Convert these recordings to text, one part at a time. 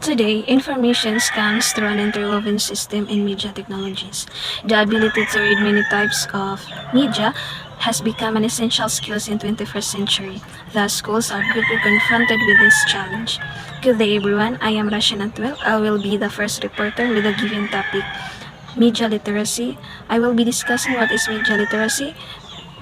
Today, information comes through an interwoven system in media technologies. The ability to read many types of media has become an essential skill in 21st century. Thus, schools are quickly confronted with this challenge. Good day everyone, I am Rashan Antwell. I will be the first reporter with a given topic, media literacy. I will be discussing what is media literacy,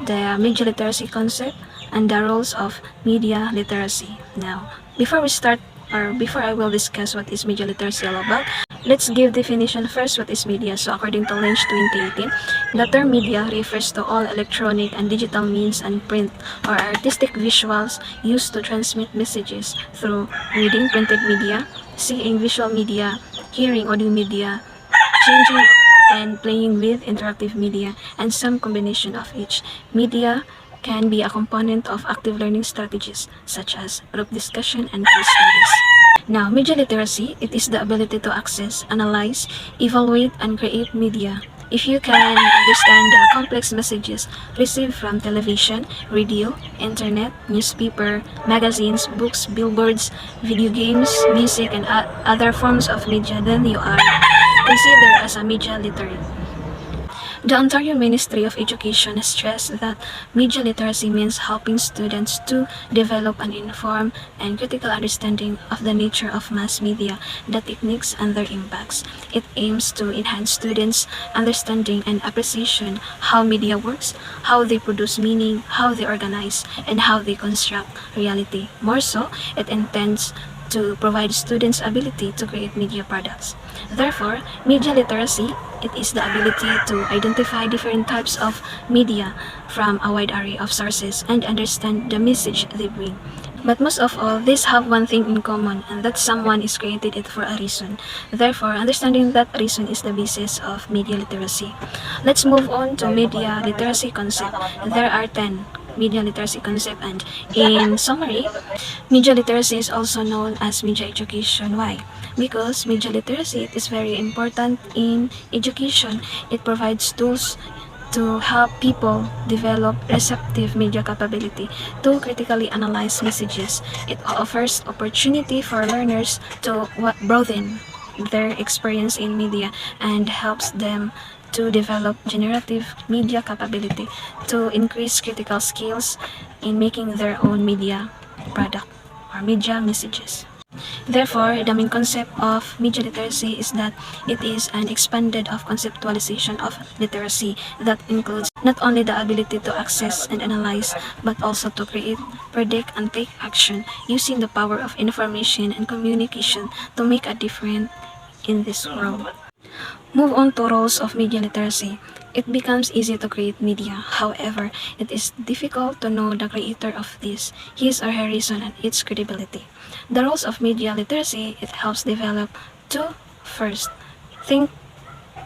the media literacy concept, and the roles of media literacy. Now, before I will discuss what is media literacy all about, let's give definition first what is media. So according to Lynch 2018, the term media refers to all electronic and digital means and print or artistic visuals used to transmit messages through reading printed media, seeing visual media, hearing audio media, changing and playing with interactive media, and some combination of each. Media can be a component of active learning strategies such as group discussion and case studies. Now, media literacy, it is the ability to access, analyze, evaluate, and create media. If you can understand the complex messages received from television, radio, internet, newspaper, magazines, books, billboards, video games, music, and other forms of media, then you are considered as a media literate. The Ontario Ministry of Education stressed that media literacy means helping students to develop an informed and critical understanding of the nature of mass media, the techniques and their impacts. It aims to enhance students' understanding and appreciation how media works, how they produce meaning, how they organize, and how they construct reality. More so, it intends to provide students ability to create media products. Therefore, media literacy, it is the ability to identify different types of media from a wide array of sources and understand the message they bring. But most of all, these have one thing in common, and that someone is created it for a reason. Therefore, understanding that reason is the basis of media literacy. Let's move on to media literacy concept. There are 10 media literacy concept, and in summary, media literacy is also known as media education. Why? Because media literacy is very important in education. It provides tools to help people develop receptive media capability to critically analyze messages. It offers opportunity for learners to broaden their experience in media and helps them to develop generative media capability to increase critical skills in making their own media product or media messages. Therefore, the main concept of media literacy is that it is an expanded of conceptualization of literacy that includes not only the ability to access and analyze, but also to create, predict, and take action using the power of information and communication to make a difference in this world. Move on to roles of media literacy. It becomes easy to create media. However, it is difficult to know the creator of this, his or her reason, and its credibility. The roles of media literacy, it helps develop to first, think,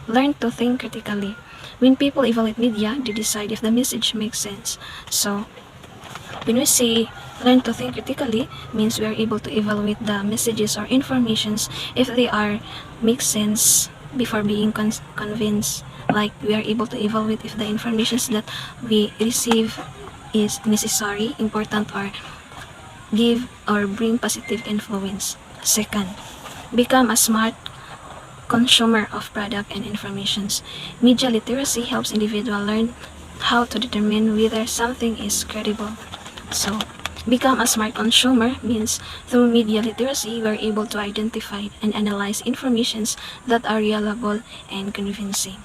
learn to think critically. When people evaluate media, they decide if the message makes sense. So, when we say learn to think critically, means we are able to evaluate the messages or informations if they are make sense before being convinced. Like we are able to evaluate if the informations that we receive is necessary, important, or give or bring positive influence. Second, become a smart consumer of product and informations. Media literacy helps individuals learn how to determine whether something is credible. So, become a smart consumer means through media literacy, we are able to identify and analyze informations that are reliable and convincing.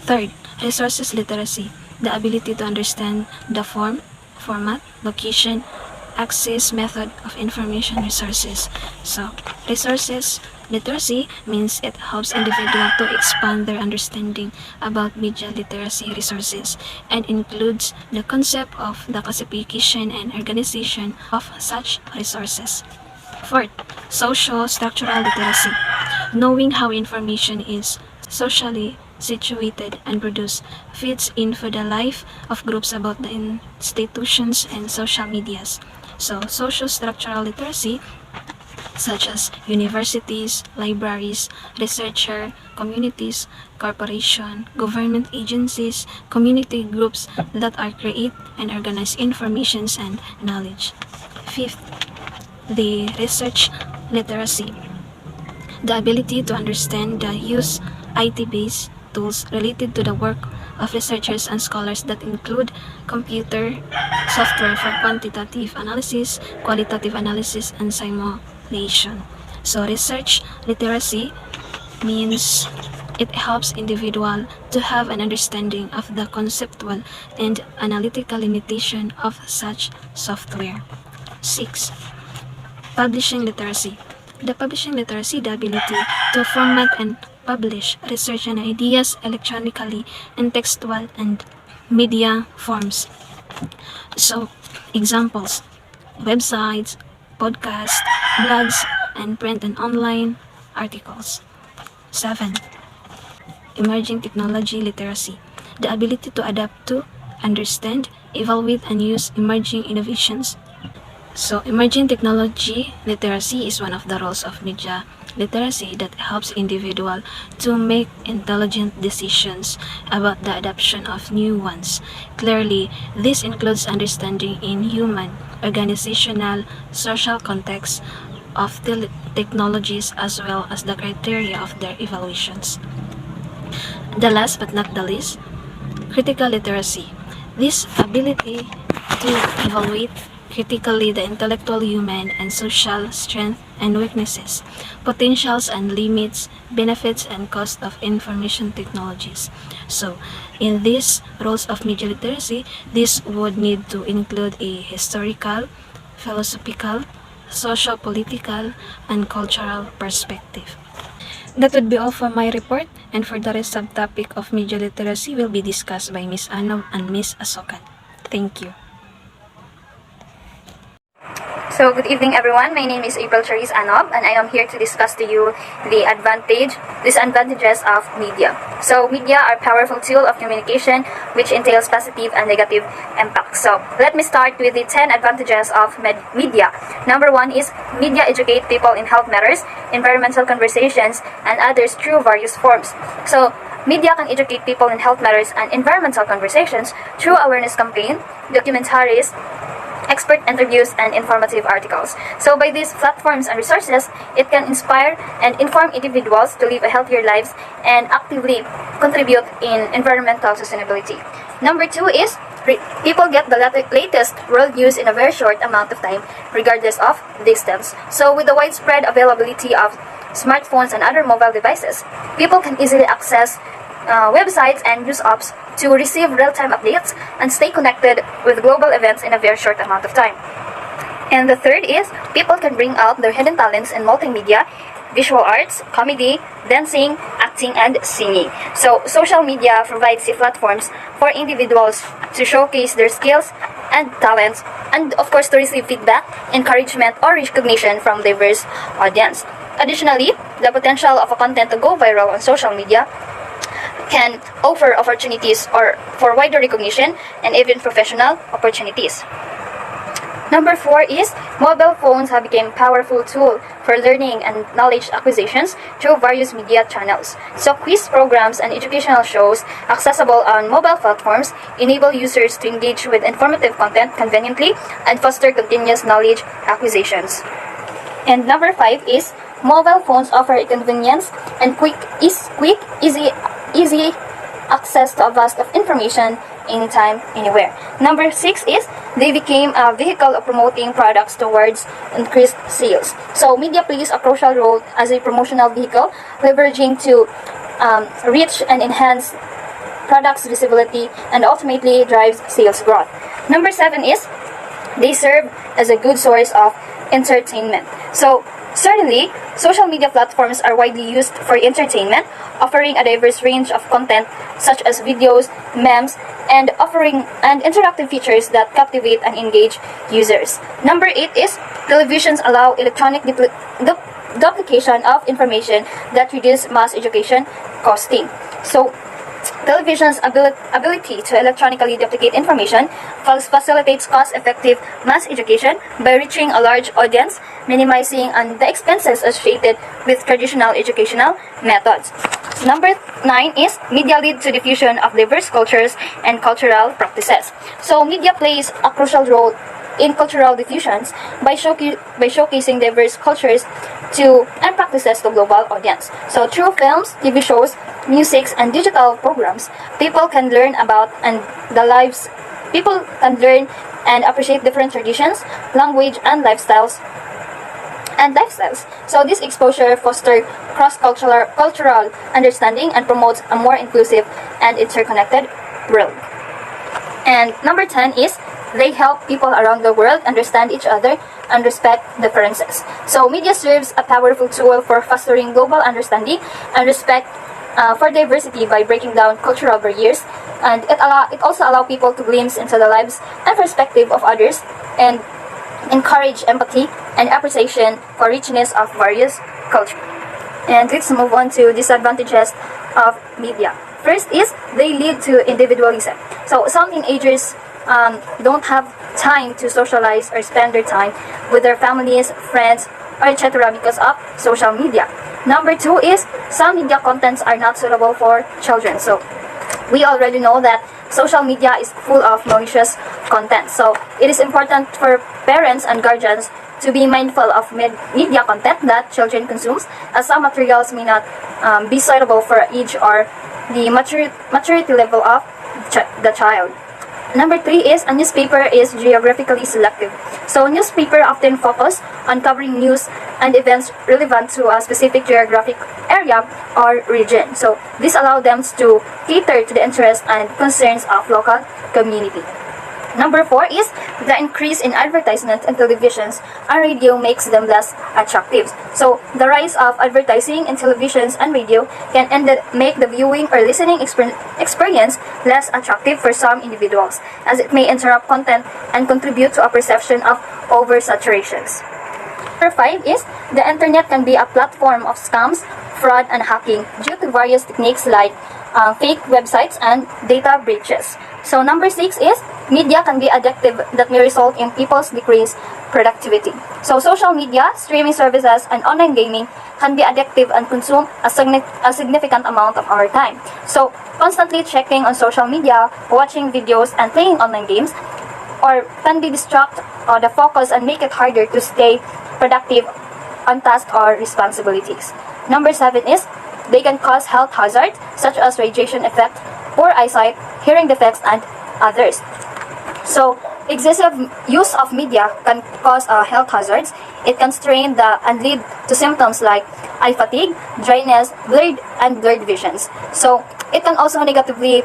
Third, resources literacy, the ability to understand the format, location, access, method of information resources. So, resources literacy means it helps individuals to expand their understanding about media literacy resources and includes the concept of the classification and organization of such resources. Fourth, social structural literacy, knowing how information is socially situated and produced fits into the life of groups about the institutions and social medias. So, social structural literacy such as universities, libraries, researcher, communities, corporation, government agencies, community groups that are create and organize informations and knowledge. Fifth, the research literacy, The ability to understand the use IT-based tools related to the work of researchers and scholars that include computer software for quantitative analysis, qualitative analysis, and simulation. So research literacy means it helps individual to have an understanding of the conceptual and analytical limitation of such software. 6. Publishing literacy. The publishing literacy, the ability to format and publish research and ideas electronically in textual and media forms. So, examples: websites, podcasts, blogs, and print and online articles. 7. Emerging technology literacy. The ability to adapt to, understand, evaluate, and use emerging innovations. So, emerging technology literacy is one of the roles of media literacy that helps individual to make intelligent decisions about the adoption of new ones. Clearly, this includes understanding in human, organizational, social context of the technologies as well as the criteria of their evaluations. The last but not the least, critical literacy. This ability to evaluate critically the intellectual, human, and social strength and weaknesses, potentials and limits, benefits and cost of information technologies. So, in these roles of media literacy, this would need to include a historical, philosophical, socio-political, and cultural perspective. That would be all for my report, and for the rest subtopic of media literacy will be discussed by Ms. Anov and Ms. Asokan. Thank you. So, good evening everyone. My name is April Charisse Anob, and I am here to discuss to you the disadvantages of media. So, media are a powerful tool of communication which entails positive and negative impacts. So, let me start with the 10 advantages of media. Number 1 is media educate people in health matters, environmental conversations, and others through various forms. So, media can educate people in health matters and environmental conversations through awareness campaign, documentaries, expert interviews, and informative articles. So by these platforms and resources, it can inspire and inform individuals to live a healthier lives and actively contribute in environmental sustainability. Number 2 is people get the latest world news in a very short amount of time, regardless of distance. So with the widespread availability of smartphones and other mobile devices, people can easily access websites and news apps to receive real-time updates and stay connected with global events in a very short amount of time. And the third is people can bring out their hidden talents in multimedia, visual arts, comedy, dancing, acting, and singing. So social media provides the platforms for individuals to showcase their skills and talents, and of course to receive feedback, encouragement, or recognition from diverse audience. Additionally, the potential of a content to go viral on social media can offer opportunities or for wider recognition and even professional opportunities. Number 4 is mobile phones have become a powerful tool for learning and knowledge acquisitions through various media channels. So quiz programs and educational shows accessible on mobile platforms enable users to engage with informative content conveniently and foster continuous knowledge acquisitions. And number 5 is mobile phones offer a convenience and easy access to a vast of information anytime, anywhere. Number 6 is they became a vehicle of promoting products towards increased sales. So media plays a crucial role as a promotional vehicle, leveraging to reach and enhance products' visibility and ultimately drives sales growth. Number 7 is they serve as a good source of entertainment. So certainly, social media platforms are widely used for entertainment, offering a diverse range of content such as videos, memes, and offering interactive features that captivate and engage users. Number 8 is televisions allow electronic duplication of information that reduce mass education costing. So television's ability to electronically duplicate information facilitates cost-effective mass education by reaching a large audience, minimizing the expenses associated with traditional educational methods. Number 9 is media lead to diffusion of diverse cultures and cultural practices. So media plays a crucial role in cultural diffusions by showcasing diverse cultures to and practices to global audience. So through films, TV shows, musics, and digital programs, people can learn about and the lives people can learn and appreciate different traditions, language, and lifestyles. So this exposure fosters cross-cultural cultural understanding and promotes a more inclusive and interconnected world. And number 10 is they help people around the world understand each other and respect differences. So media serves a powerful tool for fostering global understanding and respect for diversity by breaking down cultural barriers, and it also allows people to glimpse into the lives and perspective of others and encourage empathy and appreciation for richness of various cultures. And let's move on to disadvantages of media. First is they lead to individualism. So some teenagers don't have time to socialize or spend their time with their families, friends, or etc. because of social media. Number 2 is some media contents are not suitable for children. So we already know that social media is full of malicious content. So it is important for parents and guardians to be mindful of media content that children consume, as some materials may not be suitable for age or the maturity level of the child. Number 3 is a newspaper is geographically selective. So newspaper often focus on covering news and events relevant to a specific geographic area or region. So this allows them to cater to the interests and concerns of local community. Number 4 is the increase in advertisement in televisions and radio makes them less attractive. So the rise of advertising in televisions and radio can make the viewing or listening experience less attractive for some individuals, as it may interrupt content and contribute to a perception of oversaturations. Number 5 is the internet can be a platform of scams, fraud, and hacking due to various techniques like fake websites and data breaches. So number 6 is media can be addictive that may result in people's decreased productivity. So social media, streaming services, and online gaming can be addictive and consume a significant amount of our time. So constantly checking on social media, watching videos, and playing online games or can be distract the focus and make it harder to stay productive on tasks or responsibilities. Number 7 is they can cause health hazards such as radiation effect, poor eyesight, hearing defects, and others. So excessive use of media can cause health hazards. It can strain and lead to symptoms like eye fatigue, dryness, blurred visions. So it can also negatively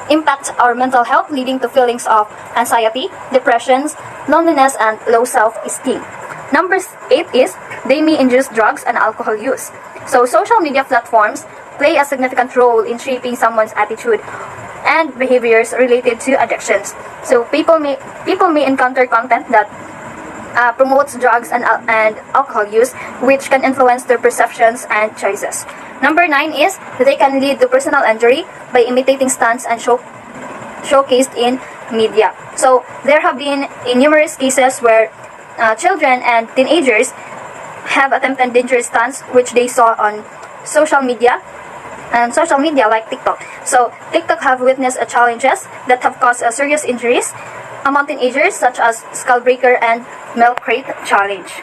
impact our mental health, leading to feelings of anxiety, depressions, loneliness, and low self-esteem. Number 8 is they may induce drugs and alcohol use. So social media platforms play a significant role in shaping someone's attitude and behaviors related to addictions. So people may encounter content that promotes drugs and alcohol use, which can influence their perceptions and choices. Number 9 is they can lead to personal injury by imitating stunts and showcased in media. So there have been numerous cases where children and teenagers have attempted dangerous stunts which they saw on social media like TikTok. So TikTok have witnessed challenges that have caused serious injuries among teenagers, such as skull breaker and milk crate challenge.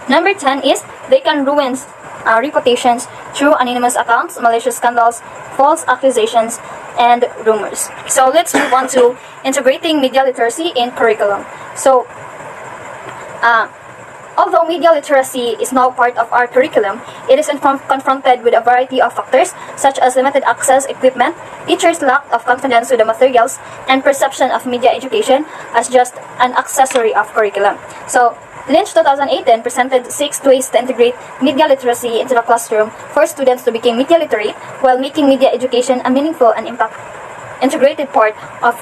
Number 10 is they can ruin reputations through anonymous accounts, malicious scandals, false accusations, and rumors. So let's move on to integrating media literacy in curriculum. So although media literacy is now part of our curriculum, it is confronted with a variety of factors such as limited access equipment, teachers' lack of confidence with the materials, and perception of media education as just an accessory of curriculum. So Lynch 2018 presented 6 ways to integrate media literacy into the classroom for students to become media literate while making media education a meaningful and integrated part of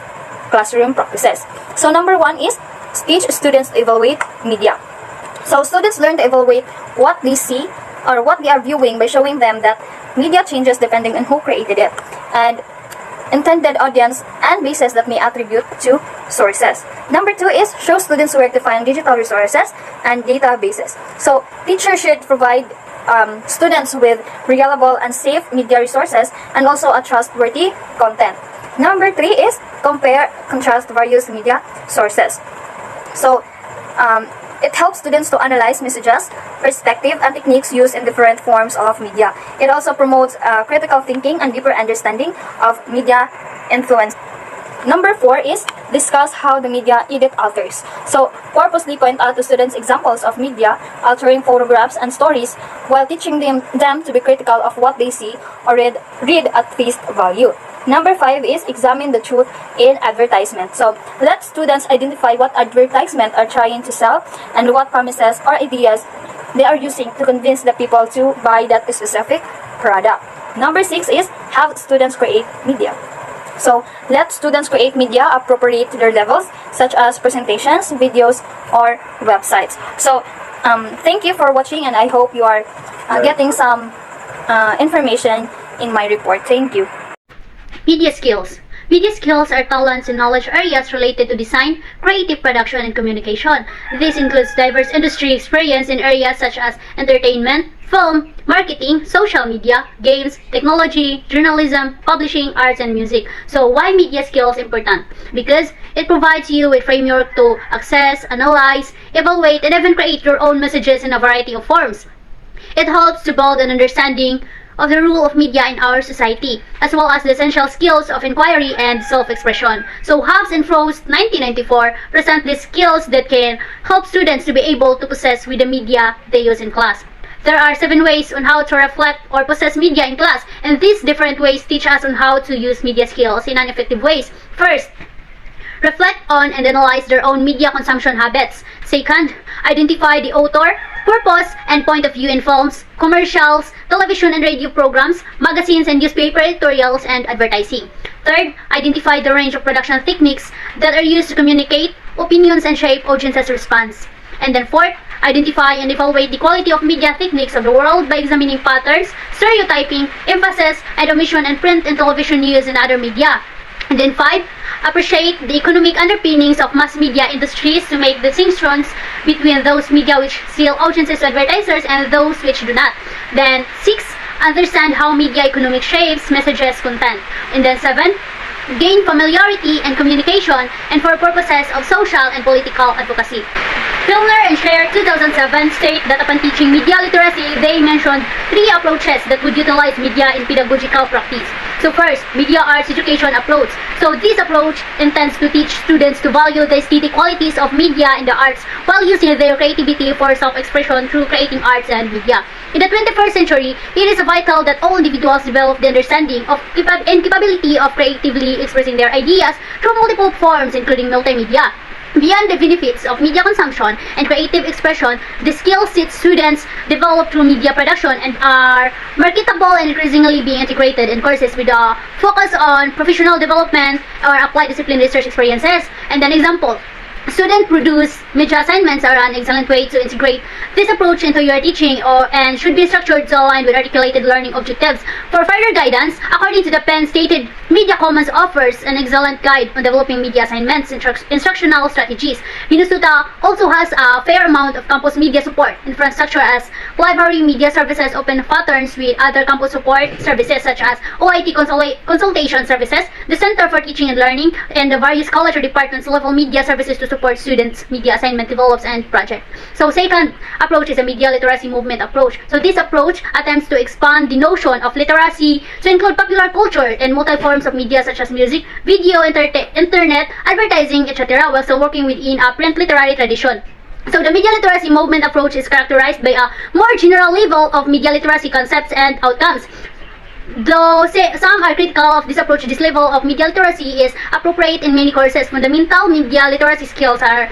classroom practices. So number 1 is teach students to evaluate media. So students learn to evaluate what they see or what they are viewing by showing them that media changes depending on who created it and intended audience and bases that may attribute to sources. Number 2 is show students where to find digital resources and databases. So teachers should provide students with reliable and safe media resources and also a trustworthy content. Number 3 is compare, contrast various media sources. So, it helps students to analyze messages, perspective, and techniques used in different forms of media. It also promotes critical thinking and deeper understanding of media influence. Number 4 is discuss how the media edit alters. So, purposely point out to students examples of media altering photographs and stories while teaching them to be critical of what they see or read at face value. Number 5 is examine the truth in advertisement. So, let students identify what advertisements are trying to sell and what promises or ideas they are using to convince the people to buy that specific product. Number 6 is have students create media. So, let students create media appropriate to their levels, such as presentations, videos, or websites. So, thank you for watching, and I hope you are getting some information in my report. Thank you. Media skills. Media skills are talents and knowledge areas related to design, creative production, and communication. This includes diverse industry experience in areas such as entertainment, film, marketing, social media, games, technology, journalism, publishing, arts, and music. So why media skills important? Because it provides you with framework to access, analyze, evaluate, and even create your own messages in a variety of forms. It helps to build an understanding of the role of media in our society, as well as the essential skills of inquiry and self-expression. So Hobbs and Frost 1994 present these skills that can help students to be able to possess with the media they use in class. There are 7 ways on how to reflect or possess media in class, and these different ways teach us on how to use media skills in an effective ways. First, reflect on and analyze their own media consumption habits. Second, identify the author, purpose, and point of view in films, commercials, television and radio programs, magazines and newspaper editorials, and advertising. Third, identify the range of production techniques that are used to communicate opinions and shape audiences' response. And then fourth, identify and evaluate the quality of media techniques of the world by examining patterns, stereotyping, emphasis, and omission in print and television news and other media. And then 5, appreciate the economic underpinnings of mass media industries to make distinctions between those media which sell audiences to advertisers and those which do not. Then 6, understand how media economic shapes messages content. And then 7, gain familiarity and communication and for purposes of social and political advocacy. Filner and Scher 2007 state that upon teaching media literacy, they mentioned 3 approaches that would utilize media in pedagogical practice. So first, media arts education approach. So this approach intends to teach students to value the aesthetic qualities of media and the arts while using their creativity for self-expression through creating arts and media. In the 21st century, it is vital that all individuals develop the understanding of and capability of creatively expressing their ideas through multiple forms including multimedia. Beyond the benefits of media consumption and creative expression, the skill sets students develop through media production and are marketable and increasingly being integrated in courses with a focus on professional development or applied discipline research experiences. And an example, student-produced media assignments are an excellent way to integrate this approach into your teaching and should be structured to align with articulated learning objectives. For further guidance, according to the Penn stated, Media Commons offers an excellent guide on developing media assignments instructional strategies. Minnesota also has a fair amount of campus media support infrastructure as library media services open patterns with other campus support services such as OIT consultation services, the Center for Teaching and Learning, and the various college or departments level media services to support students' media assignment develops and project. So second approach is a media literacy movement approach. So this approach attempts to expand the notion of literacy to include popular culture and multi forms of media such as music, video, internet, advertising, etc. while still working within a print literary tradition. So the media literacy movement approach is characterized by a more general level of media literacy concepts and outcomes. Though some are critical of this approach, this level of media literacy is appropriate in many courses. Fundamental media literacy skills are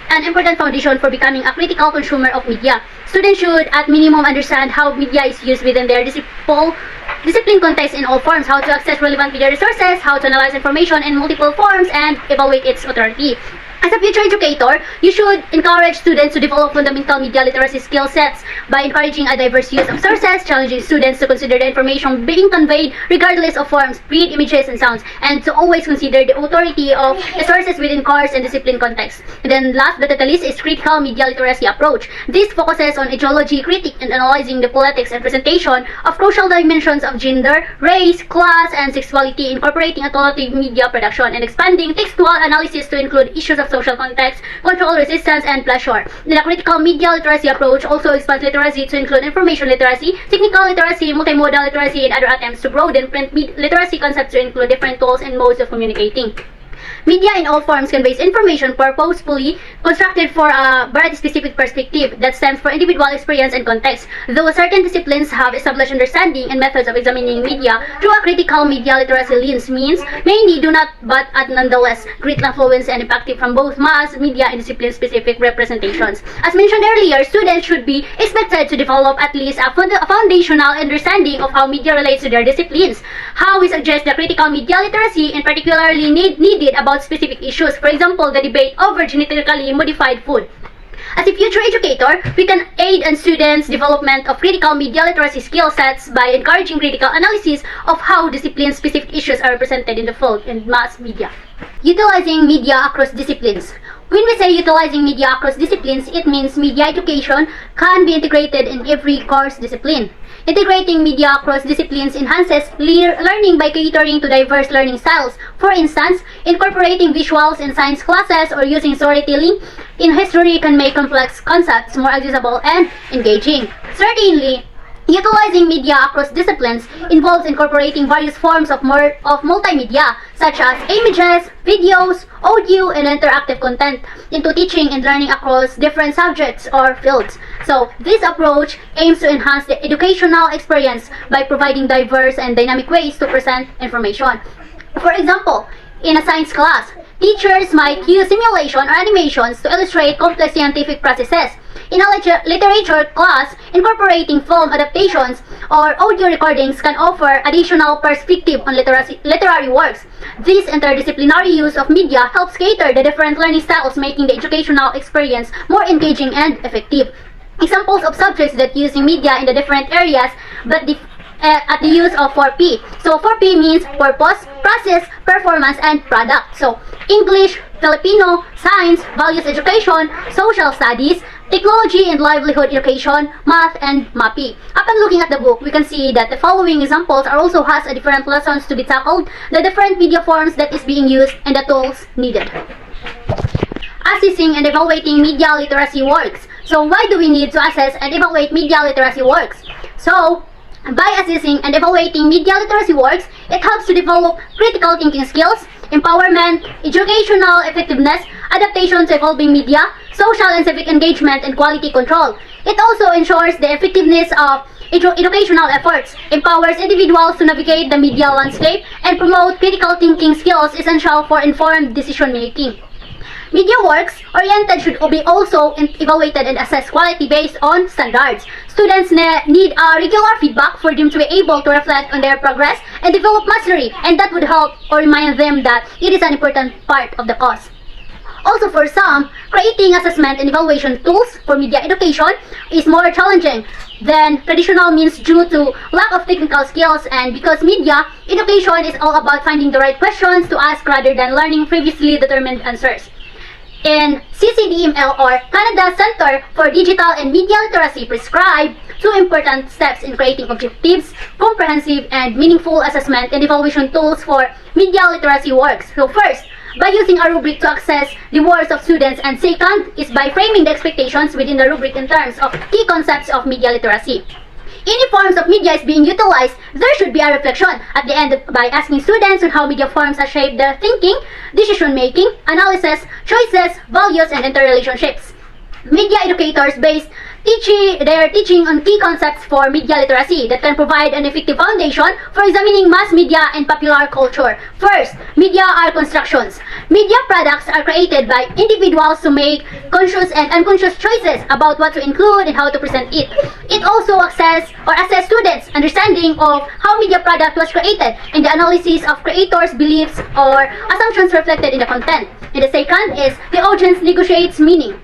an important foundation for becoming a critical consumer of media. Students should at minimum understand how media is used within their discipline context in all forms, how to access relevant media resources, how to analyze information in multiple forms, and evaluate its authority. As a future educator, you should encourage students to develop fundamental media literacy skill sets by encouraging a diverse use of sources, challenging students to consider the information being conveyed regardless of forms, read images and sounds, and to always consider the authority of the sources within course and discipline context. And then last but not the least is critical media literacy approach. This focuses on ideology critique and analyzing the politics and presentation of crucial dimensions of gender, race, class, and sexuality, incorporating alternative media production and expanding textual analysis to include issues of social context, control, resistance, and pleasure. The critical media literacy approach also expands literacy to include information literacy, technical literacy, multimodal literacy, and other attempts to broaden print literacy concepts to include different tools and modes of communicating. Media in all forms conveys information purposefully constructed for a variety-specific perspective that stems from individual experience and context. Though certain disciplines have established understanding and methods of examining media through a critical media literacy lens means, many do not but at nonetheless great influence and impactive from both mass media and discipline-specific representations. As mentioned earlier, students should be expected to develop at least a foundational understanding of how media relates to their disciplines. How we suggest the critical media literacy and particularly needed about specific issues, for example, the debate over genetically modified food. As a future educator, we can aid in students' development of critical media literacy skill sets by encouraging critical analysis of how discipline-specific issues are represented in the field and mass media. Utilizing media across disciplines. When we say utilizing media across disciplines, it means media education can be integrated in every course discipline. Integrating media across disciplines enhances learning by catering to diverse learning styles. For instance, incorporating visuals in science classes or using storytelling in history can make complex concepts more accessible and engaging. Certainly, utilizing media across disciplines involves incorporating various forms of multimedia, such as images, videos, audio, and interactive content into teaching and learning across different subjects or fields. So, this approach aims to enhance the educational experience by providing diverse and dynamic ways to present information. For example, in a science class, teachers might use simulation or animations to illustrate complex scientific processes. In a literature class, incorporating film adaptations or audio recordings can offer additional perspective on literary works. This interdisciplinary use of media helps cater the different learning styles, making the educational experience more engaging and effective. Examples of subjects that use media in the different areas, but at the use of 4P. So 4P means purpose, process, performance, and product. So English, Filipino, science, values education, social studies, technology and livelihood education, math, and MAPI. Upon looking at the book, we can see that the following examples are also has a different lessons to be tackled, the different media forms that is being used, and the tools needed. Assessing and evaluating media literacy works. So why do we need to assess and evaluate media literacy works? So, by assessing and evaluating media literacy works, it helps to develop critical thinking skills, empowerment, educational effectiveness, adaptation to evolving media, social and civic engagement, and quality control. It also ensures the effectiveness of educational efforts, empowers individuals to navigate the media landscape, and promote critical thinking skills essential for informed decision making. Media works oriented should be also evaluated and assessed quality based on standards. Students need regular feedback for them to be able to reflect on their progress and develop mastery, and that would help or remind them that it is an important part of the course. Also, for some, creating assessment and evaluation tools for media education is more challenging than traditional means due to lack of technical skills, and because media education is all about finding the right questions to ask rather than learning previously determined answers. In CCDML, or Canada Center for Digital and Media Literacy, prescribe 2 important steps in creating objectives, comprehensive, and meaningful assessment and evaluation tools for media literacy works. So first, by using a rubric to assess the works of students, and second is by framing the expectations within the rubric in terms of key concepts of media literacy. Any forms of media is being utilized, there should be a reflection at the end by asking students on how media forms have shaped their thinking, decision-making, analysis, choices, values, and interrelationships. Media educators base their teaching on key concepts for media literacy that can provide an effective foundation for examining mass media and popular culture. First, media are constructions. Media products are created by individuals to make conscious and unconscious choices about what to include and how to present it. It also assess students' understanding of how media product was created and the analysis of creators' beliefs or assumptions reflected in the content. And the second is the audience negotiates meaning.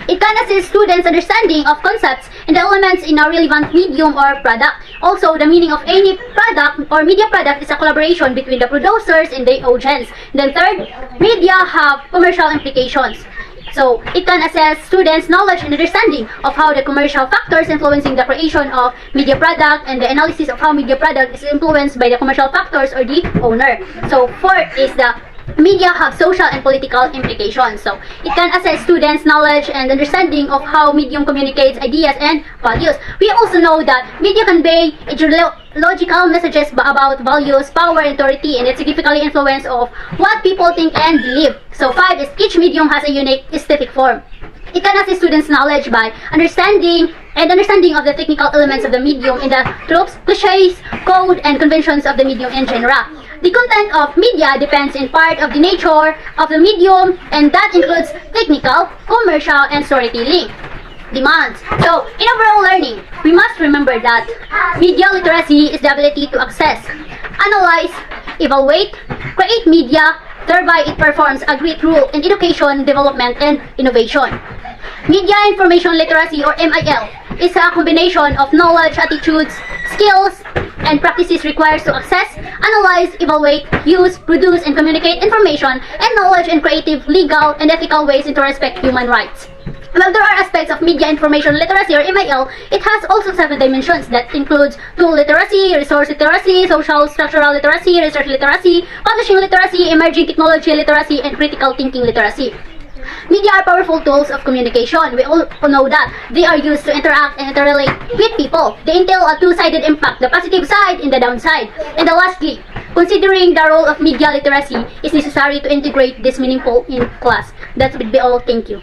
It can assist students' understanding of concepts and the elements in a relevant medium or product. Also, the meaning of any product or media product is a collaboration between the producers and the audience. Then third, media have commercial implications. So, it can assess students' knowledge and understanding of how the commercial factors influencing the creation of media product and the analysis of how media product is influenced by the commercial factors or the owner. So, fourth is the Media have social and political implications. So, it can assess students' knowledge and understanding of how medium communicates ideas and values. We also know that media convey ideological messages about values, power, and authority, and it significantly influence of what people think and believe. So, 5 is each medium has a unique aesthetic form. It can assist students' knowledge by understanding of the technical elements of the medium in the tropes, cliches, code, and conventions of the medium in general. The content of media depends in part of the nature of the medium, and that includes technical, commercial, and storytelling demands. So, in overall learning, we must remember that media literacy is the ability to access, analyze, evaluate, create media, thereby it performs a great role in education, development, and innovation. Media information literacy, or MIL, is a combination of knowledge, attitudes, skills, and practices required to access, analyze, evaluate, use, produce, and communicate information and knowledge in creative, legal, and ethical ways to respect human rights. While there are aspects of media information literacy, or MIL, it has also 7 dimensions that includes tool literacy, resource literacy, social structural literacy, research literacy, publishing literacy, emerging technology literacy, and critical thinking literacy. Media are powerful tools of communication. We all know that they are used to interact and interrelate with people. They entail a two-sided impact, the positive side and the downside. And lastly, considering the role of media literacy is necessary to integrate this meaningful in class. That would be all. Thank you.